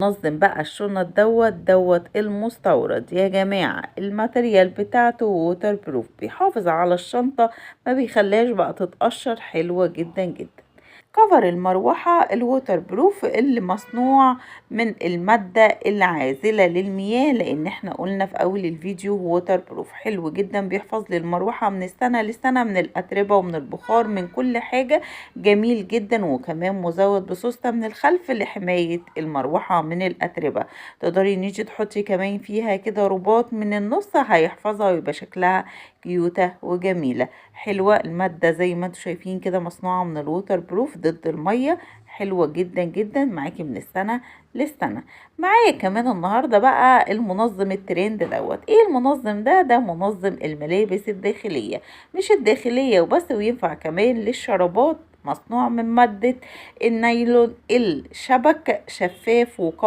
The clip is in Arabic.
ننظم بقى الشنط دوت المستورد يا جماعة. الماتريال بتاعته ووتر بروف، بيحافظ على الشنطة، ما بيخليهاش بقى تتقشر، حلوة جدا جدا. كفر المروحة الووتر بروف اللي مصنوع من المادة العازلة للمياه، لان احنا قلنا في اول الفيديو ووتر بروف حلو جدا، بيحفظ للمروحة من السنة للسنة من الاتربة ومن البخار من كل حاجة، جميل جدا. وكمان مزود بسوستة من الخلف لحماية المروحة من الاتربة. تقدري نيجي تحطي كمان فيها كده رباط من النص، هيحفظها ويبقى شكلها كيوتة وجميلة. حلوة المادة زي ما انتم شايفين كده، مصنوعة من الووتر بروف ضد المية، حلوة جدا جدا، معاكي من السنة للسنة. معايا كمان النهاردة بقى المنظم الترند ايه المنظم ده منظم الملابس الداخلية، مش الداخلية وبس، وينفع كمان للشرابات، مصنوع من مادة النايلون، الشبك شفاف وقوي.